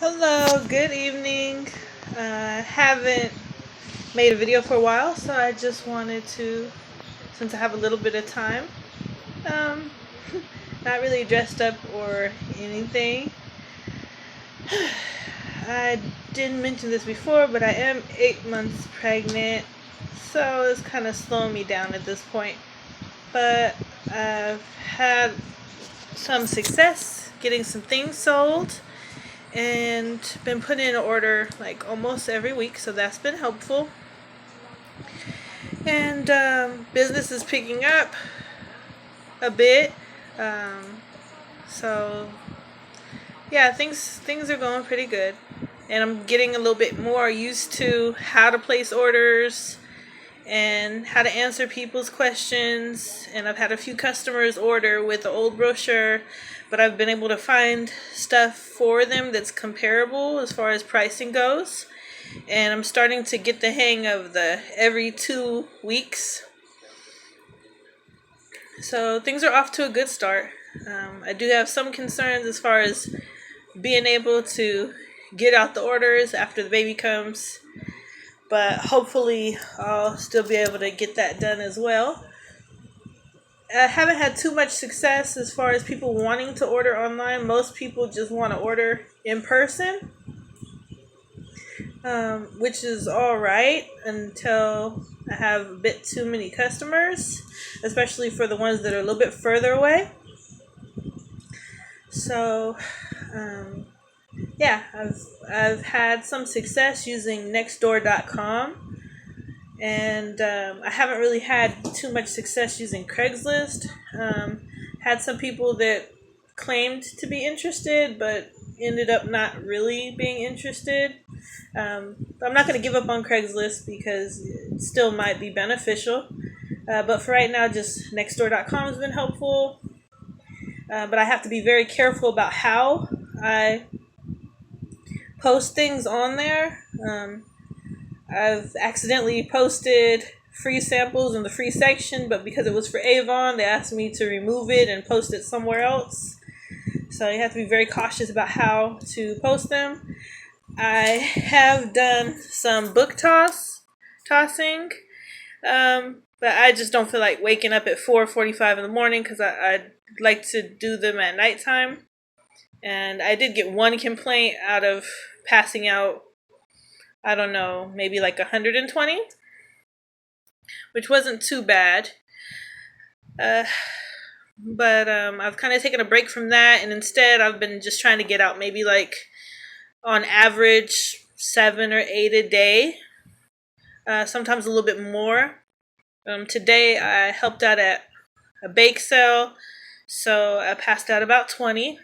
Hello, good evening. Haven't made a video for a while, so I just wanted to, since I have a little bit of time, um, not really dressed up or anything. I didn't mention this before, but I am 8 months pregnant, so it's kind of slowing me down at this point. But I've had some success getting some things sold and been putting in an order like almost every week, so that's been helpful. And business is picking up a bit, so yeah, things are going pretty good, and I'm getting a little bit more used to how to place orders and how to answer people's questions. And I've had a few customers order with the old brochure, but I've been able to find stuff for them that's comparable as far as pricing goes. And I'm starting to get the hang of the every 2 weeks. So things are off to a good start. I do have some concerns as far as being able to get out the orders after the baby comes, but hopefully I'll still be able to get that done as well. I haven't had too much success as far as people wanting to order online. Most people just want to order in person, which is all right until I have a bit too many customers, especially for the ones that are a little bit further away. So, yeah, I've had some success using Nextdoor.com, and I haven't really had too much success using Craigslist. Had some people that claimed to be interested, but ended up not really being interested. I'm not going to give up on Craigslist because it still might be beneficial. But for right now, just Nextdoor.com has been helpful. But I have to be very careful about how I post things on there. I've accidentally posted free samples in the free section, but because it was for Avon, they asked me to remove it and post it somewhere else. So you have to be very cautious about how to post them. I have done some book tossing, but I just don't feel like waking up at 4:45 in the morning because I'd like to do them at nighttime. And I did get one complaint out of passing out, I don't know, maybe like 120, which wasn't too bad. But I've kind of taken a break from that, and instead I've been just trying to get out maybe like on average 7 or 8 a day, sometimes a little bit more. Today I helped out at a bake sale, so I passed out about 20.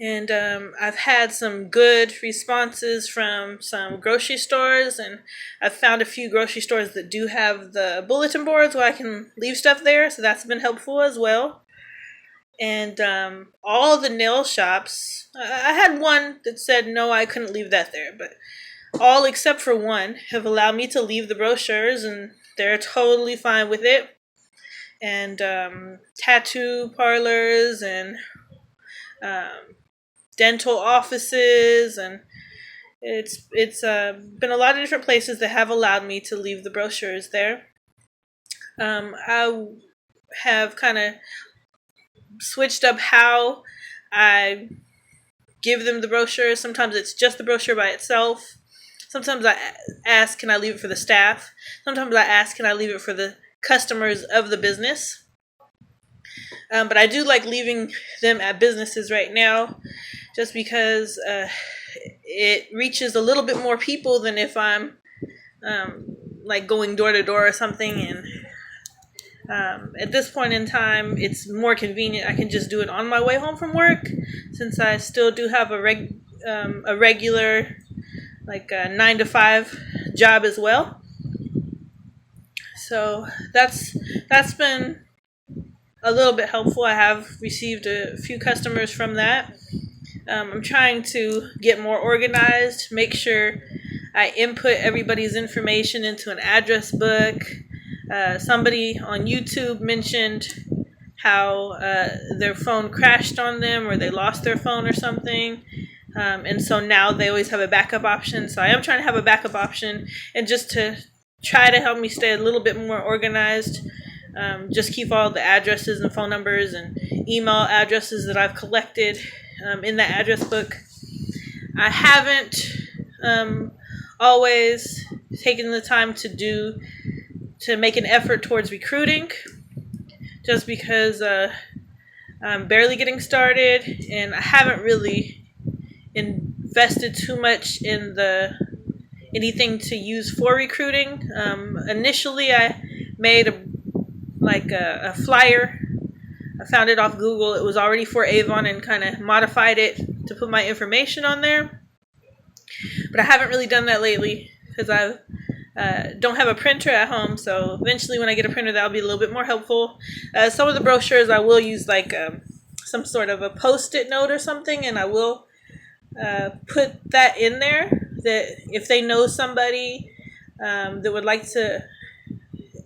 And I've had some good responses from some grocery stores, and I've found a few grocery stores that do have the bulletin boards where I can leave stuff there, so that's been helpful as well. And all the nail shops, I had one that said no, I couldn't leave that there, but all except for one have allowed me to leave the brochures, and they're totally fine with it. And tattoo parlors and dental offices, and it's been a lot of different places that have allowed me to leave the brochures there. I have kind of switched up how I give them the brochure. Sometimes it's just the brochure by itself. Sometimes I ask, can I leave it for the staff? Sometimes I ask, can I leave it for the customers of the business? But I do like leaving them at businesses right now, just because it reaches a little bit more people than if I'm like going door to door or something. And at this point in time, it's more convenient. I can just do it on my way home from work, since I still do have a regular like a 9 to 5 job as well. So that's been a little bit helpful. I have received a few customers from that. I'm trying to get more organized, make sure I input everybody's information into an address book. Somebody on YouTube mentioned how their phone crashed on them, or they lost their phone or something. And so now they always have a backup option. So I am trying to have a backup option, and just to try to help me stay a little bit more organized. Just keep all the addresses and phone numbers and email addresses that I've collected in that address book. I haven't always taken the time to make an effort towards recruiting, just because I'm barely getting started, and I haven't really invested too much in anything to use for recruiting. Initially, I made a flyer. I found it off Google. It was already for Avon, and kind of modified it to put my information on there. But I haven't really done that lately because I don't have a printer at home. So eventually when I get a printer, that'll be a little bit more helpful. Some of the brochures I will use some sort of a post-it note or something, and I will put that in there, that if they know somebody that would like to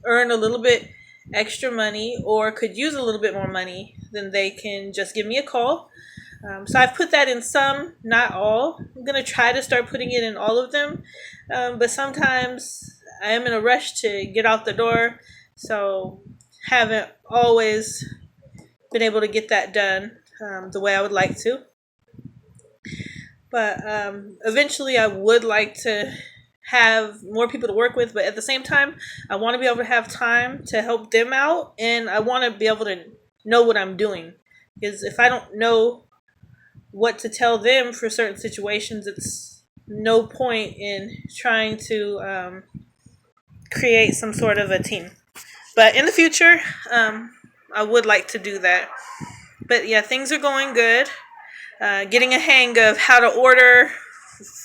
earn a little bit extra money or could use a little bit more money, then they can just give me a call. So I've put that in some, not all. I'm going to try to start putting it in all of them. But sometimes I am in a rush to get out the door, so haven't always been able to get that done the way I would like to. But eventually I would like to have more people to work with, but at the same time, I want to be able to have time to help them out, and I want to be able to know what I'm doing. Because if I don't know what to tell them for certain situations, it's no point in trying to create some sort of a team. But in the future, I would like to do that. But yeah, things are going good. Getting a hang of how to order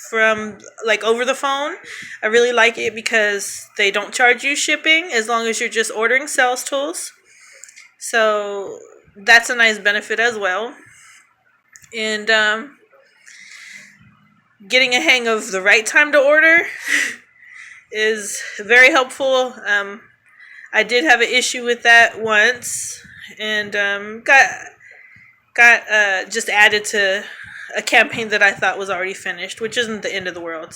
from over the phone. I really like it because they don't charge you shipping as long as you're just ordering sales tools. So that's a nice benefit as well. And getting a hang of the right time to order is very helpful. I did have an issue with that once, and got just added to a campaign that I thought was already finished, which isn't the end of the world.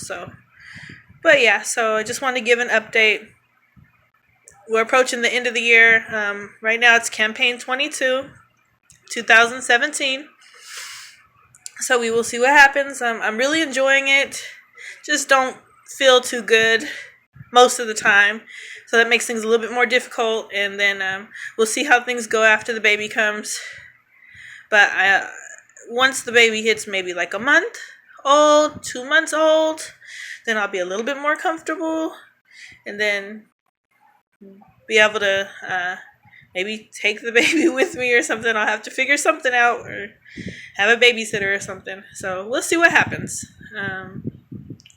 But yeah, so I just wanted to give an update. We're approaching the end of the year. Right now it's campaign 22, 2017. So we will see what happens. I'm really enjoying it. Just don't feel too good most of the time. So that makes things a little bit more difficult. And then we'll see how things go after the baby comes. But once the baby hits maybe a month old, 2 months old, then I'll be a little bit more comfortable. And then be able to maybe take the baby with me or something. I'll have to figure something out, or have a babysitter or something. So we'll see what happens.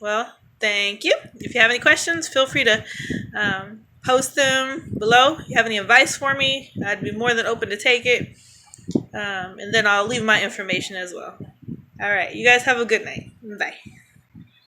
Well, thank you. If you have any questions, feel free to post them below. If you have any advice for me, I'd be more than open to take it. And then I'll leave my information as well. All right. You guys have a good night. Bye.